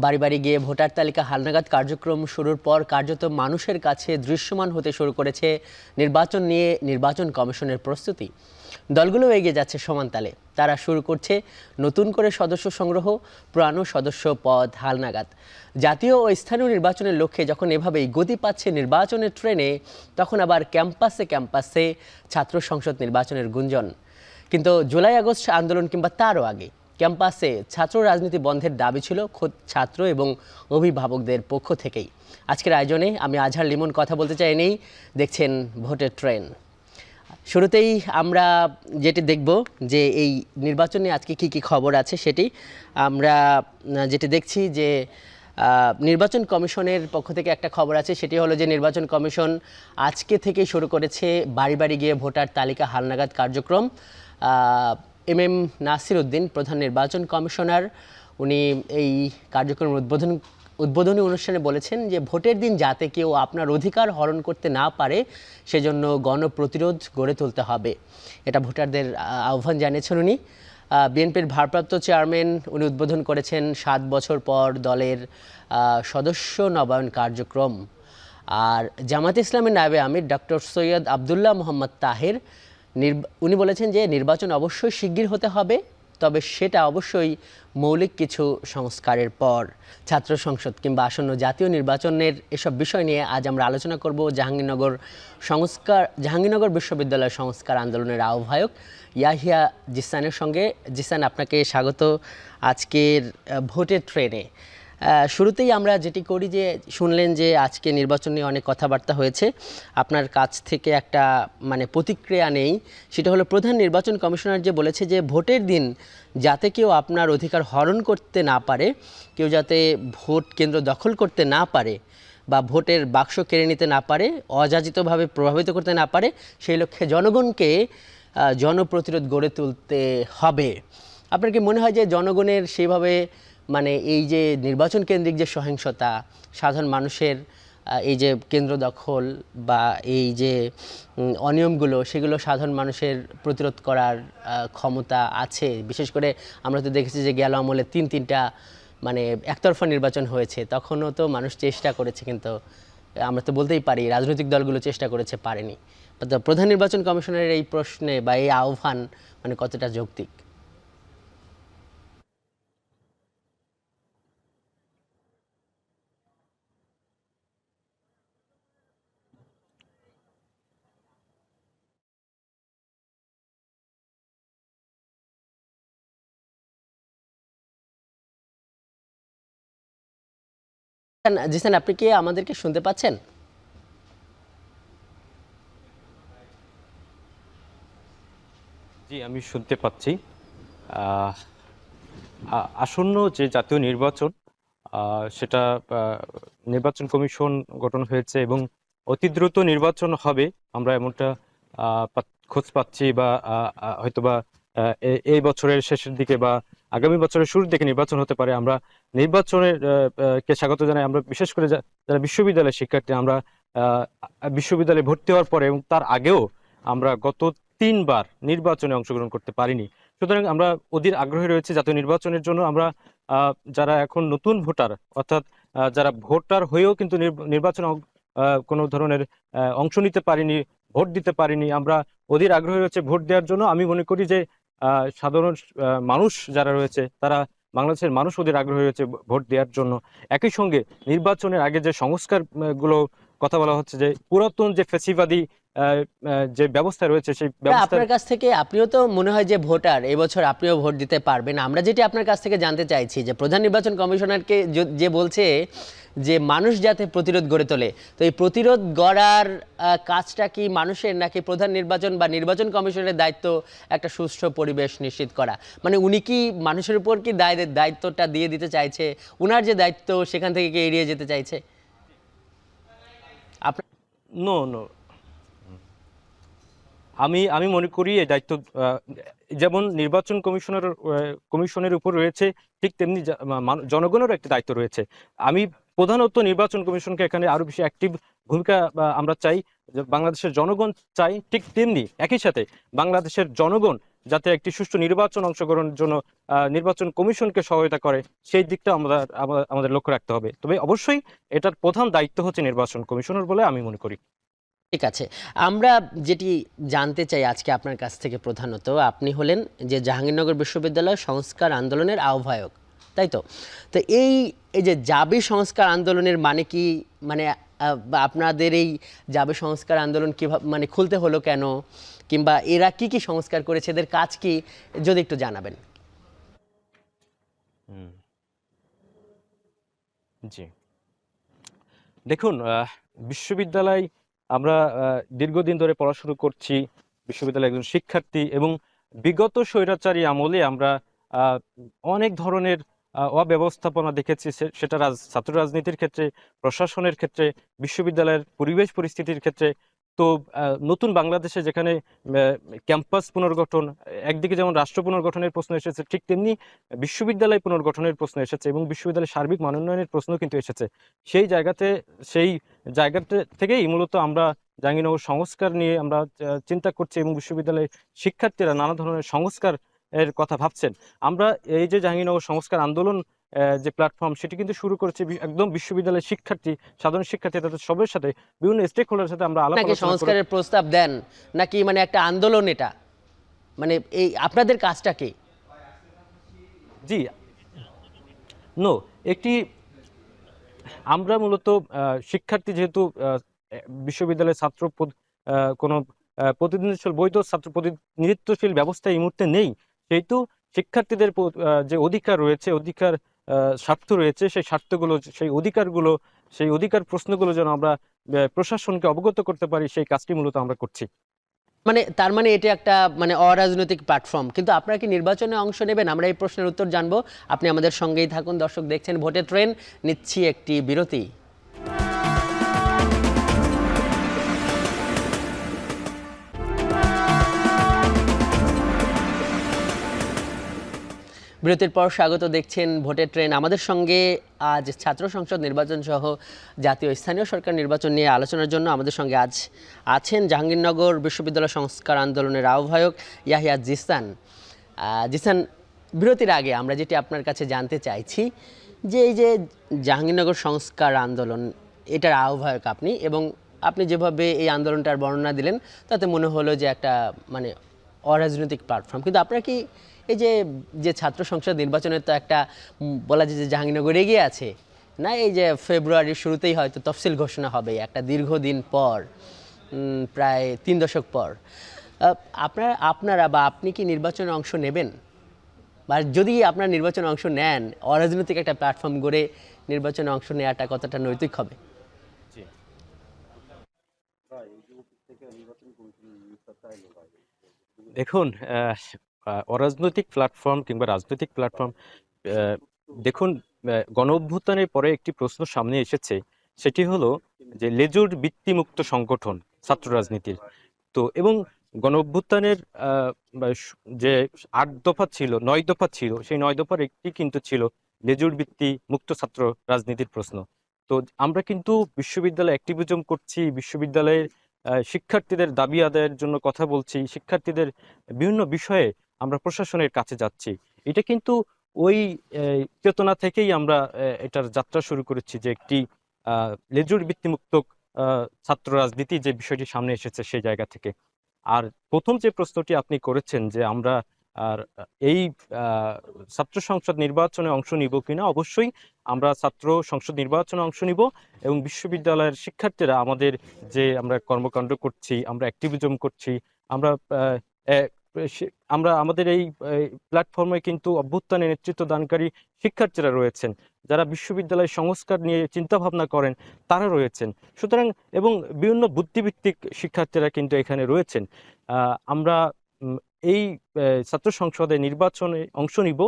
বাড়ি বাড়ি গিয়ে ভোটার তালিকা হালনাগাদ কার্যক্রম শুরুর পর কার্যত মানুষের কাছে দৃশ্যমান হতে শুরু করেছে নির্বাচন নিয়ে নির্বাচন কমিশনের প্রস্তুতি। দলগুলো এগিয়ে যাচ্ছে সমান তালে। তারা শুরু করছে নতুন করে সদস্য সংগ্রহ, পুরানো সদস্য পদ হালনাগাদ। জাতীয় ও স্থানীয় নির্বাচনের লক্ষ্যে যখন এভাবেই গতি পাচ্ছে নির্বাচনের ট্রেনে, তখন আবার ক্যাম্পাসে ক্যাম্পাসে ছাত্র সংসদ নির্বাচনের গুঞ্জন। কিন্তু জুলাই আগস্ট আন্দোলন কিংবা তারও আগে ক্যাম্পাসে ছাত্র রাজনীতি বন্ধের দাবি ছিল খোদ ছাত্র এবং অভিভাবকদের পক্ষ থেকেই। আজকের আয়োজনে আমি আজহার লিমন কথা বলতে চাই নেই, দেখছেন ভোটের ট্রেন। শুরুতেই আমরা যেটি দেখব যে এই নির্বাচন নিয়ে আজকে কী কী খবর আছে সেটি আমরা যেটি দেখছি যে নির্বাচন কমিশনের পক্ষ থেকে একটা খবর আছে, সেটি হলো যে নির্বাচন কমিশন আজকে থেকে শুরু করেছে বাড়ি বাড়ি গিয়ে ভোটার তালিকা হালনাগাদ কার্যক্রম। এম নাসির উদ্দিন প্রধান নির্বাচন কমিশনার, উনি এই কার্যক্রম উদ্বোধনী অনুষ্ঠানে বলেছেন যে ভোটের দিন যাতে কেউ আপনার অধিকার হরণ করতে না পারে সেজন্য গণপ্রতিরোধ গড়ে তুলতে হবে, এটা ভোটারদের আহ্বান জানিয়েছেন উনি। বিএনপির ভারপ্রাপ্ত চেয়ারম্যান উনি উদ্বোধন করেছেন 7 বছর পর দলের সদস্য নবায়ন কার্যক্রম। আর জামায়াতে ইসলামের নায়েবে আমির ডক্টর সৈয়দ আবদুল্লাহ মোহাম্মদ তাহের উনি বলেছেন যে নির্বাচন অবশ্যই শিগগির হতে হবে, তবে সেটা অবশ্যই মৌলিক কিছু সংস্কারের পর। ছাত্র সংসদ কিংবা আসন্ন জাতীয় নির্বাচনের এসব বিষয় নিয়ে আজ আমরা আলোচনা করব জাহাঙ্গীরনগর বিশ্ববিদ্যালয় সংস্কার আন্দোলনের আহ্বায়ক ইয়াহিয়া জিসানের সঙ্গে। জিসান, আপনাকে স্বাগত আজকের ভোটের ট্রেনে। শুরুতেই আমরা যেটি করি যে শুনলেন যে আজকে নির্বাচন নিয়ে অনেক কথাবার্তা হয়েছে, আপনার কাছ থেকে একটা প্রতিক্রিয়া নেই, সেটা হলো প্রধান নির্বাচন কমিশনার যে বলেছে যে ভোটের দিন যাতে কেউ আপনার অধিকার হরণ করতে না পারে, কেউ যাতে ভোট কেন্দ্র দখল করতে না পারে বা ভোটের বাক্স কেড়ে নিতে না পারে, অযাচিতভাবে প্রভাবিত করতে না পারে, সেই লক্ষ্যে জনগণকে জনপ্রতিরোধ গড়ে তুলতে হবে। আপনার কি মনে হয় যে জনগণের সেইভাবে এই যে নির্বাচন কেন্দ্রিক যে সহিংসতা, সাধারণ মানুষের এই যে কেন্দ্র দখল বা এই যে অনিয়মগুলো, সেগুলো সাধারণ মানুষের প্রতিরোধ করার ক্ষমতা আছে? বিশেষ করে আমরা তো দেখেছি যে গেল আমলে তিনটা একতরফা নির্বাচন হয়েছে, তখনও তো মানুষ চেষ্টা করেছে, কিন্তু আমরা তো বলতেই পারি রাজনৈতিক দলগুলো চেষ্টা করেছে, পারেনি। প্রধান নির্বাচন কমিশনের এই প্রশ্নে বা এই আহ্বান কতটা যৌক্তিক? জিসান, আপনি কি আমাদেরকে শুনতে পাচ্ছেন? জি, আমি শুনতে পাচ্ছি। আসন্ন যে জাতীয় নির্বাচন, সেটা নির্বাচন কমিশন গঠন হয়েছে এবং অতি দ্রুত নির্বাচন হবে, আমরা এমনটা খোঁজ পাচ্ছি, বা হয়তোবা এই বছরের শেষের দিকে বা আগামী বছরের শুরুর দিকে নির্বাচন হতে পারে। আমরা নির্বাচনের কে স্বাগত জানাই। আমরা বিশেষ করে যারা বিশ্ববিদ্যালয়ের শিক্ষার্থী, আমরা বিশ্ববিদ্যালয়ে ভর্তি হওয়ার পরে এবং তার আগেও আমরা গত 3 বার নির্বাচনে অংশগ্রহণ করতে পারিনি। সুতরাং আমরা অধীর আগ্রহী রয়েছে জাতীয় নির্বাচনের জন্য। আমরা যারা এখন নতুন ভোটার, অর্থাৎ যারা ভোটার হয়েও কিন্তু নির্বাচনে কোনো ধরনের অংশ নিতে পারিনি, ভোট দিতে পারিনি, আমরা অধীর আগ্রহী রয়েছে ভোট দেওয়ার জন্য। আমি মনে করি যে সাধারণ মানুষ যারা রয়েছে, তারা বাংলাদেশের মানুষ অধীর আগ্রহী রয়েছে ভোট দেওয়ার জন্য। একই সঙ্গে নির্বাচনের আগে যে সংস্কার গুলো কথা বলা হচ্ছে, যে পুরাতন যে ফ্যাসিবাদী যে ব্যবস্থা রয়েছে, সেই ব্যবস্থা। আপনার কাছ থেকে, আপনিও তো মনে হয় যে ভোটার, এবছর আপনিও ভোট দিতে পারবেন। আমরা যেটি আপনার কাছ থেকে জানতে চাইছি যে প্রধান নির্বাচন কমিশনারকে যে বলছে যে মানুষ যাতে প্রতিরোধ গড়ে তোলে, তো এই প্রতিরোধ গড়ার কাজটা কি মানুষের, নাকি প্রধান নির্বাচন বা নির্বাচন কমিশনের দায়িত্ব একটা সুষ্ঠু পরিবেশ নিশ্চিত করা? উনি কি মানুষের উপর কি দায়িত্বটা দিয়ে দিতে চাইছে? উনার যে দায়িত্ব সেখান থেকে কি এড়িয়ে যেতে চাইছে? নো নো, আমি মনে করি এই দায়িত্ব যেমন নির্বাচন কমিশনের উপর রয়েছে, ঠিক তেমনি জনগণেরও একটা দায়িত্ব রয়েছে। আমি প্রধানত নির্বাচন কমিশনকে এখানে আরো বেশি অ্যাক্টিভ ভূমিকা আমরা চাই, বাংলাদেশের জনগণ চাই, ঠিক তেমনি একই সাথে বাংলাদেশের জনগণ যাতে একটি সুষ্ঠু নির্বাচন অংশগ্রহণের জন্য নির্বাচন কমিশনকে সহায়তা করে, সেই দিকটা আমাদের লক্ষ্য রাখতে হবে। তবে অবশ্যই এটার প্রধান দায়িত্ব হচ্ছে নির্বাচন কমিশনের বলে আমি মনে করি। ঠিক আছে, আমরা যেটি জানতে চাই আজকে আপনার কাছ থেকে প্রধানত, আপনি হলেন যে জাহাঙ্গীরনগর বিশ্ববিদ্যালয় সংস্কার আন্দোলনের আহ্বায়ক, তাই তো? তো এই এই যে জাবি সংস্কার আন্দোলনের মানে কি, মানে বা আপনাদের এই জাবি সংস্কার আন্দোলন কিভাবে মানে খুলতে হলো কেন, কিংবা এরা কি কি সংস্কার করেছে, এদের কাজ কি, যদি একটু জানাবেন। জি, দেখুন, বিশ্ববিদ্যালয় আমরা দীর্ঘদিন ধরে পড়াশুনো করছি, বিশ্ববিদ্যালয়ে একজন শিক্ষার্থী, এবং বিগত স্বৈরাচারী আমলে আমরা অনেক ধরনের অব্যবস্থাপনা দেখেছি, সেটা ছাত্র রাজনীতির ক্ষেত্রে, প্রশাসনের ক্ষেত্রে, বিশ্ববিদ্যালয়ের পরিবেশ পরিস্থিতির ক্ষেত্রে। তো নতুন বাংলাদেশে যেখানে ক্যাম্পাস পুনর্গঠন, একদিকে যেমন রাষ্ট্র পুনর্গঠনের প্রশ্ন এসেছে, ঠিক তেমনি বিশ্ববিদ্যালয় পুনর্গঠনের প্রশ্ন এসেছে, এবং বিশ্ববিদ্যালয়ের সার্বিক মানোন্নয়নের প্রশ্ন কিন্তু এসেছে। সেই জায়গাতে থেকেই মূলত আমরা জাহাঙ্গীরনগর সংস্কার নিয়ে আমরা চিন্তা করছি, এবং বিশ্ববিদ্যালয়ের শিক্ষার্থীরা নানা ধরনের সংস্কার এর কথা ভাবছেন। আমরা এই যে জাহাঙ্গীরনগর সংস্কার আন্দোলন যে প্ল্যাটফর্ম, সেটি কিন্তু শুরু করেছি একদম বিশ্ববিদ্যালয়ের শিক্ষার্থী, সাধারণ শিক্ষার্থী, তাদের সবার সাথে, বিভিন্ন স্টেক হোল্ডারের সাথে আমরা আলাপ নাকি আলোচনা করে। সংস্কারের প্রস্তাব দেন, নাকি মানে একটা আন্দোলন এটা, মানে এই আপনাদের কাজটা কি? জি, নো, একটি আমরা মূলত শিক্ষার্থী, যেহেতু বিশ্ববিদ্যালয়ের ছাত্র কোনো প্রতিনিধিত্বশীল বৈধ ছাত্র প্রতিনিধিত্বশীল ব্যবস্থা এই মুহূর্তে নেই, সেহেতু শিক্ষার্থীদের যে অধিকার রয়েছে, অধিকার স্বার্থ রয়েছে, সেই স্বার্থগুলো, সেই অধিকার প্রশ্নগুলো যেন আমরা প্রশাসনকে অবগত করতে পারি, সেই কাজটি মূলত আমরা করছি। মানে তার মানে এটা একটা মানে অরাজনৈতিক প্ল্যাটফর্ম, কিন্তু আপনারা কি নির্বাচনে অংশ নেবেন? আমরা এই প্রশ্নের উত্তর জানবো, আপনি আমাদের সঙ্গেই থাকুন। দর্শক দেখছেন ভোটের ট্রেন, নিচ্ছি একটি বিরতি। বিরতির পর স্বাগত, দেখছেন ভোটের ট্রেন। আমাদের সঙ্গে আজ ছাত্র সংসদ নির্বাচন সহ জাতীয় স্থানীয় সরকার নির্বাচন নিয়ে আলোচনার জন্য আমাদের সঙ্গে আজ আছেন জাহাঙ্গীরনগর বিশ্ববিদ্যালয় সংস্কার আন্দোলনের আহ্বায়ক ইয়াহিয়া জিসান। জিসান, বিরতির আগে আমরা যেটি আপনার কাছে জানতে চাইছি যে এই যে জাহাঙ্গীরনগর সংস্কার আন্দোলন, এটার আহ্বায়ক আপনি, এবং আপনি যেভাবে এই আন্দোলনটার বর্ণনা দিলেন তাতে মনে হলো যে একটা মানে অরাজনৈতিক প্ল্যাটফর্ম, কিন্তু আপনারা কি এই যে ছাত্র সংসদ নির্বাচনের তো একটা বলা যায় যে জাহাঙ্গীরনগর এগিয়ে আছে না, এই যে ফেব্রুয়ারির শুরুতেই হয়তো তফসিল ঘোষণা হবে একটা দীর্ঘদিন পর, প্রায় 3 দশক পর, আপনারা বা আপনি কি নির্বাচনে অংশ নেবেন? বা যদি আপনারা নির্বাচনে অংশ নেন, অরাজনৈতিক একটা প্ল্যাটফর্ম গড়ে নির্বাচনে অংশ নেওয়াটা কতটা নৈতিক হবে? দেখুন, অরাজনৈতিক প্ল্যাটফর্ম কিংবা রাজনৈতিক প্ল্যাটফর্ম, দেখুন, গণ অভ্যুত্থানের পরে একটি প্রশ্ন সামনে এসেছে, সেটি হলো যে লেজুর বৃত্তিমুক্ত সংগঠন ছাত্র রাজনীতির। তো এবং গণ অভ্যুত্থানের যে 8 দফা ছিল, 9 দফা ছিল, সেই 9 দফার একটি কিন্তু ছিল লেজুর বৃত্তি মুক্ত ছাত্র রাজনীতির প্রশ্ন। তো আমরা কিন্তু বিশ্ববিদ্যালয়ে অ্যাক্টিভিজম করছি, বিশ্ববিদ্যালয়ের শিক্ষার্থীদের দাবি আদায়ের জন্য কথা বলছি, শিক্ষার্থীদের বিভিন্ন বিষয়ে আমরা প্রশাসনের কাছে যাচ্ছি। এটা কিন্তু ওই চেতনা থেকেই আমরা এটার যাত্রা শুরু করেছি, যে একটি লেজুর বৃত্তিমুক্ত ছাত্র রাজনীতি যে বিষয়টি সামনে এসেছে সেই জায়গা থেকে। আর প্রথম যে প্রশ্নটি আপনি করেছেন যে আমরা আর এই ছাত্র সংসদ নির্বাচনে অংশ নিব কিনা, অবশ্যই আমরা ছাত্র সংসদ নির্বাচনে অংশ নিব, এবং বিশ্ববিদ্যালয়ের শিক্ষার্থীরা আমাদের যে আমরা কর্মকাণ্ড করছি, আমরা অ্যাক্টিভিজম করছি, আমরা আমাদের এই প্ল্যাটফর্মে কিন্তু অভ্যুত্থানে নেতৃত্ব দানকারী শিক্ষার্থীরা রয়েছেন, যারা বিশ্ববিদ্যালয় সংস্কার নিয়ে চিন্তা ভাবনা করেন তারা রয়েছেন। সুতরাং এবং বিভিন্ন বুদ্ধিভিত্তিক শিক্ষার্থীরা কিন্তু এখানে রয়েছেন। আমরা এই ছাত্র সংসদে নির্বাচনে অংশ নিব,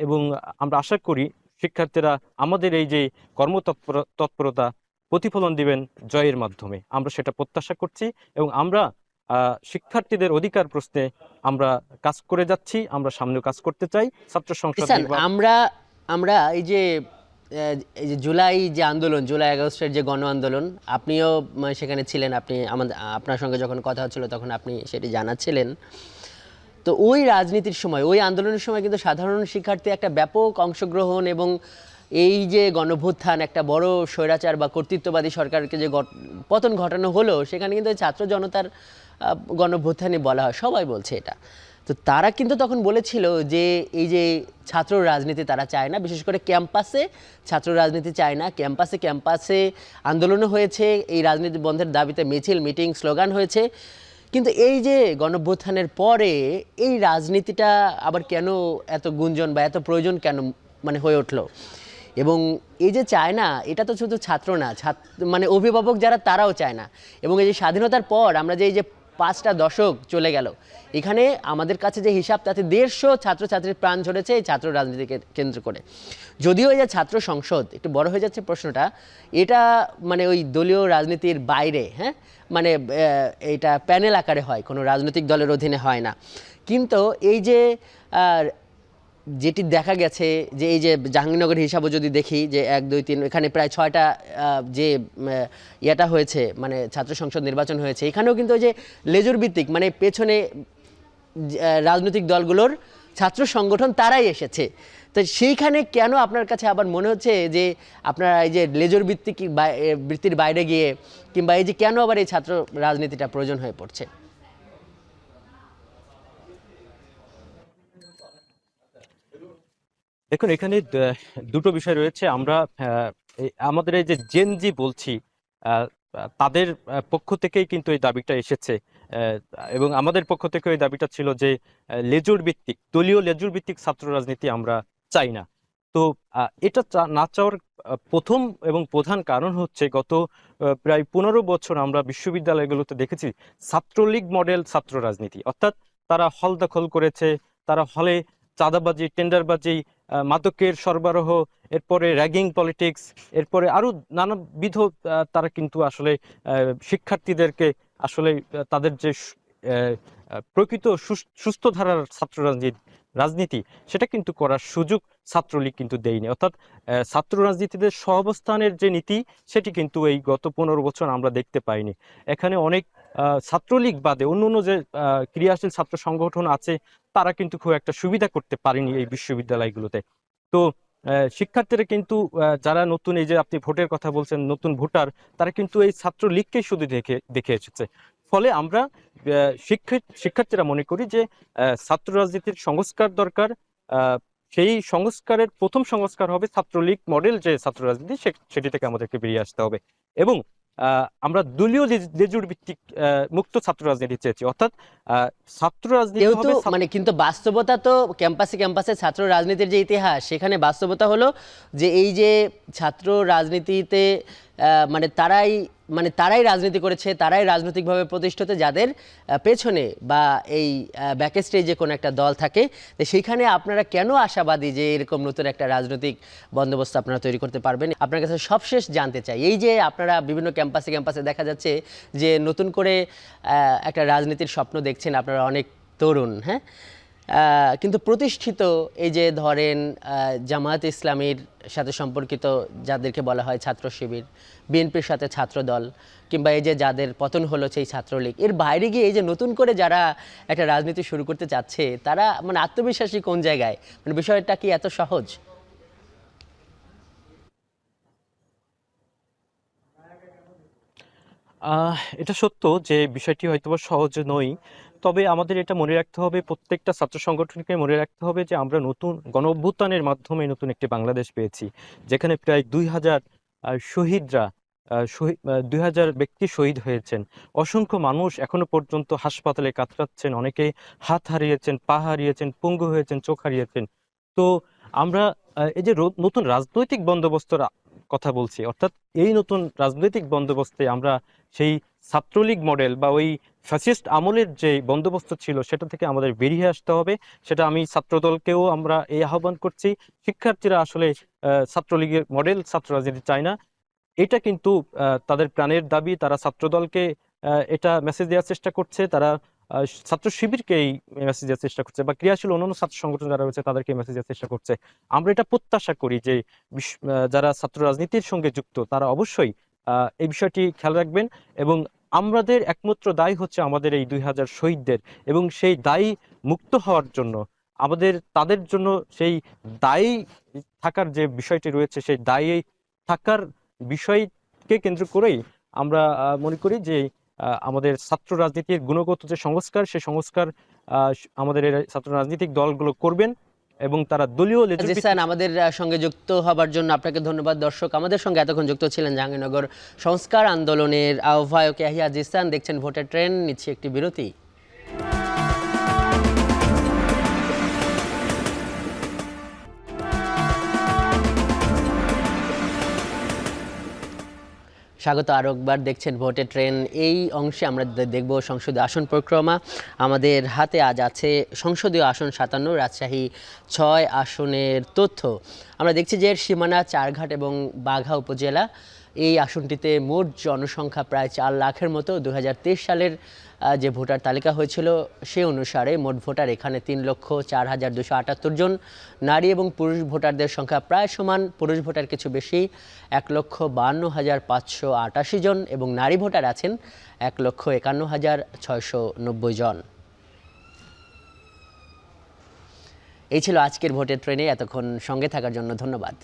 এবং আমরা আশা করি শিক্ষার্থীরা আমাদের এই যে কর্মতৎপরতা প্রতিফলন দিবেন জয়ের মাধ্যমে, আমরা সেটা প্রত্যাশা করছি, এবং আমরা শিক্ষার্থীদের অধিকার প্রশ্নে আমরা কাজ করে যাচ্ছি, আমরা সামনেও কাজ করতে চাই। ছাত্র সংসদ আমরা এই যে জুলাই যে আন্দোলন, জুলাই আগস্টের যে গণ আন্দোলন, আপনিও সেখানে ছিলেন, আপনি আপনার সঙ্গে যখন কথা হচ্ছিল তখন আপনি সেটি জানাচ্ছিলেন। তো ওই রাজনীতির সময়, ওই আন্দোলনের সময় কিন্তু সাধারণ শিক্ষার্থী একটা ব্যাপক অংশগ্রহণ এবং এই যে গণভ্যুত্থান, একটা বড় স্বৈরাচার বা কর্তৃত্ববাদী সরকারকে যে পতন ঘটানো হলো, সেখানে কিন্তু ছাত্র জনতার গণভ্যুত্থানই বলা হয়, সবাই বলছে এটা। তো তারা কিন্তু তখন বলেছিল যে এই যে ছাত্র রাজনীতি তারা চায় না, বিশেষ করে ক্যাম্পাসে ছাত্র রাজনীতি চায় না। ক্যাম্পাসে ক্যাম্পাসে আন্দোলনও হয়েছে, এই রাজনীতি বন্ধের দাবিতে মিছিল, মিটিং, স্লোগান হয়েছে। কিন্তু এই যে গণঅভ্যুত্থানের পরে এই রাজনীতিটা আবার কেন এত গুঞ্জন বা এত প্রয়োজন কেন মানে হয়ে উঠলো? এবং এই যে চায় না, এটা তো শুধু ছাত্র না, মানে অভিভাবক যারা তারাও চায় না। এবং এই যে স্বাধীনতার পর আমরা যে এই যে 5টা দশক চলে গেল, এখানে আমাদের কাছে যে হিসাব, তাতে 150 ছাত্রছাত্রীর প্রাণ ঝরেছে এই ছাত্র রাজনীতিকে কেন্দ্র করে। যদিও এই যে ছাত্র সংসদ একটু বড় হয়ে যাচ্ছে প্রশ্নটা, এটা মানে ওই দলীয় রাজনীতির বাইরে, হ্যাঁ, মানে এটা প্যানেল আকারে হয়, কোনো রাজনৈতিক দলের অধীনে হয় না। কিন্তু এই যে যেটি দেখা গেছে যে এই যে জাহাঙ্গীরনগর হিসাবও যদি দেখি যে 1, 2, 3, এখানে প্রায় 6টা যে ইয়েটা হয়েছে, মানে ছাত্র সংসদ নির্বাচন হয়েছে, এখানেও কিন্তু ওই যে লেজুর ভিত্তিক, মানে পেছনে রাজনৈতিক দলগুলোর ছাত্র সংগঠন তারাই এসেছে। তো সেইখানে কেন আপনার কাছে আবার মনে হচ্ছে যে আপনারা এই যে লেজুর ভিত্তিক বৃত্তির বাইরে গিয়ে, কিংবা এই যে কেন আবার এই ছাত্র রাজনীতিটা প্রয়োজন হয়ে পড়ছে? দেখুন, এখানে দুটো বিষয় রয়েছে। আমরা আমাদের এই যে জেনজি বলছি, আহ, তাদের পক্ষ থেকেই কিন্তু এই দাবিটা এসেছে, আহ, এবং আমাদের পক্ষ থেকে এই দাবিটা ছিল যে লেজুর ভিত্তিক, দলীয় লেজুর ভিত্তিক ছাত্র রাজনীতি আমরা চাই না। তো এটা না চাওয়ার প্রথম এবং প্রধান কারণ হচ্ছে গত প্রায় 15 বছর আমরা বিশ্ববিদ্যালয়গুলোতে দেখেছি ছাত্রলীগ মডেল ছাত্র রাজনীতি, অর্থাৎ তারা হল দখল করেছে, তারা হলে চাঁদাবাজি, টেন্ডারবাজি, মাদকের সরবরাহ, এরপরে র্যাগিং পলিটিক্স, এরপরে আরো নানাবিধ তারা কিন্তু আসলে শিক্ষার্থীদেরকে আসলে তাদের যে প্রকৃত সুস্থ ধারার ছাত্র রাজনীতি সেটা কিন্তু করার সুযোগ ছাত্রলীগ কিন্তু দেয়নি। অর্থাৎ ছাত্র রাজনীতিতে সহাবস্থানের যে নীতি সেটি কিন্তু এই গত 15 বছর আমরা দেখতে পাইনি। এখানে অনেক ছাত্রলীগ বাদে অন্য যে ক্রিয়াশীল ছাত্র সংগঠন আছে তারা কিন্তু খুব একটা সুবিধা করতে পারেনি এই বিশ্ববিদ্যালয়গুলোতে। তো শিক্ষার্থীরা কিন্তু যারা নতুন, এই যে আপনি ভোটের কথা বলছেন, নতুন ভোটার, তারা কিন্তু এই ছাত্রলীগকেই শুধু দেখে দেখে এসেছে। ফলে আমরা শিক্ষার্থীরা মনে করি যে ছাত্র রাজনীতির সংস্কার দরকার। সেই সংস্কারের প্রথম সংস্কার হবে ছাত্রলীগ মডেল যে ছাত্র রাজনীতি, সেটি থেকে আমাদেরকে বেরিয়ে আসতে হবে। এবং আমরা দলীয় লেজুর ভিত্তিক মুক্ত ছাত্র রাজনীতি চেয়েছি, অর্থাৎ ছাত্র রাজনীতি হবে মানে, কিন্তু বাস্তবতা তো ক্যাম্পাসে ক্যাম্পাসে ছাত্র রাজনীতির যে ইতিহাস, সেখানে বাস্তবতা হলো যে এই যে ছাত্র রাজনীতিতে মানে তারাই রাজনীতি করেছে, তারাই রাজনৈতিকভাবে প্রতিষ্ঠিত, যাদের পেছনে বা এই ব্যাক স্টেজে কোনো একটা দল থাকে। তো সেইখানে আপনারা কেন আশাবাদী যে এরকম নতুন একটা রাজনৈতিক বন্দোবস্ত আপনারা তৈরি করতে পারবেন? আপনার কাছে সবশেষ জানতে চাই, এই যে আপনারা বিভিন্ন ক্যাম্পাসে ক্যাম্পাসে দেখা যাচ্ছে যে নতুন করে একটা রাজনীতির স্বপ্ন দেখছেন, আপনারা অনেক তরুণ, হ্যাঁ, কিন্তু প্রতিষ্ঠিত এই যে ধরেন জামায়াত ইসলামীর সাথে সম্পর্কিত যাদেরকে বলা হয় ছাত্র শিবির, বিএনপির সাথে ছাত্র দল, কিংবা এই যে যাদের পতন হলো সেই ছাত্রলীগ, এর বাইরে গিয়ে এই যে নতুন করে যারা একটা রাজনীতি শুরু করতে চাচ্ছে, তারা মানে আত্মবিশ্বাসী কোন জায়গায়? মানে বিষয়টা কি এত সহজ? এটা সত্য যে বিষয়টি হয়তো সহজ নয়, তবে আমাদের এটা মনে রাখতে হবে, প্রত্যেকটা ছাত্র সংগঠনকে মনে রাখতে হবে যে আমরা নতুন গণ অভ্যুত্থানের মাধ্যমে নতুন একটি বাংলাদেশ পেয়েছি, যেখানে প্রায় 2000 শহীদরা 2000 ব্যক্তি শহীদ হয়েছেন। অসংখ্য মানুষ এখনো পর্যন্ত হাসপাতালে কাতরাচ্ছেন, অনেকে হাত হারিয়েছেন, পা হারিয়েছেন, পঙ্গু হয়েছেন, চোখ হারিয়েছেন। তো আমরা এই যে নতুন রাজনৈতিক বন্দোবস্তর কথা বলছি, অর্থাৎ এই নতুন রাজনৈতিক বন্দোবস্তে আমরা সেই ছাত্রলীগ মডেল বা ওই ফ্যাসিস্ট আমলের যে বন্দোবস্ত ছিল সেটা থেকে আমাদের বেরিয়ে আসতে হবে। সেটা আমি ছাত্রদলকেও আমরা এই আহ্বান করছি। শিক্ষার্থীরা আসলে ছাত্রলীগের মডেল ছাত্র রাজনীতি চায় না, এটা কিন্তু তাদের প্রাণের দাবি। তারা ছাত্রদলকে এটা মেসেজ দেওয়ার চেষ্টা করছে, তারা ছাত্র শিবিরকে এই মেসেজ দেওয়ার চেষ্টা করছে, বা ক্রিয়াশীল অন্যান্য ছাত্র সংগঠন যারা রয়েছে তাদেরকে মেসেজ দেওয়ার চেষ্টা করছে। আমরা এটা প্রত্যাশা করি যে যারা ছাত্র রাজনীতির সঙ্গে যুক্ত তারা অবশ্যই এই বিষয়টি খেয়াল রাখবেন এবং আমাদের একমাত্র দায় হচ্ছে আমাদের এই 2000 শহীদদের, এবং সেই দায়ী মুক্ত হওয়ার জন্য আমাদের তাদের জন্য সেই দায়ী থাকার যে বিষয়টি রয়েছে, সেই দায়ী থাকার বিষয়কে কেন্দ্র করেই আমরা মনে করি যে আমাদের ছাত্র রাজনীতির গুণগত যে সংস্কার, সেই সংস্কার আমাদের এই ছাত্র রাজনৈতিক দলগুলো করবেন, এবং তারা দলীয় লেজুর জিসান, আমাদের সঙ্গে যুক্ত হবার জন্য আপনাকে ধন্যবাদ। দর্শক, আমাদের সঙ্গে এতক্ষণ যুক্ত ছিলেন জাহাঙ্গীরনগর সংস্কার আন্দোলনের আহ্বায়ক ইয়াহিয়া জিসান। দেখছেন ভোটের ট্রেন, নিচ্ছে একটি বিরতি। স্বাগত আরও একবার, দেখছেন ভোটের ট্রেন। এই অংশে আমরা দেখব সংসদীয় আসন পরিক্রমা। আমাদের হাতে আজ আছে সংসদীয় আসন 57, রাজশাহী 6 আসনের তথ্য। আমরা দেখছি যে এর সীমানা চারঘাট এবং বাঘা উপজেলা। এই আসনটিতে মোট জনসংখ্যা প্রায় 4 লাখের মতো। 2023 সালের যে ভোটার তালিকা হয়েছিল সে অনুসারে মোট ভোটার এখানে 3,04,278 জন। নারী এবং পুরুষ ভোটারদের সংখ্যা প্রায় সমান, পুরুষ ভোটার কিছু বেশি 1,52,588 জন, এবং নারী ভোটার আছেন 1,51,690 জন। এই ছিল আজকের ভোটের ট্রেনে। এতক্ষণ সঙ্গে থাকার জন্য ধন্যবাদ।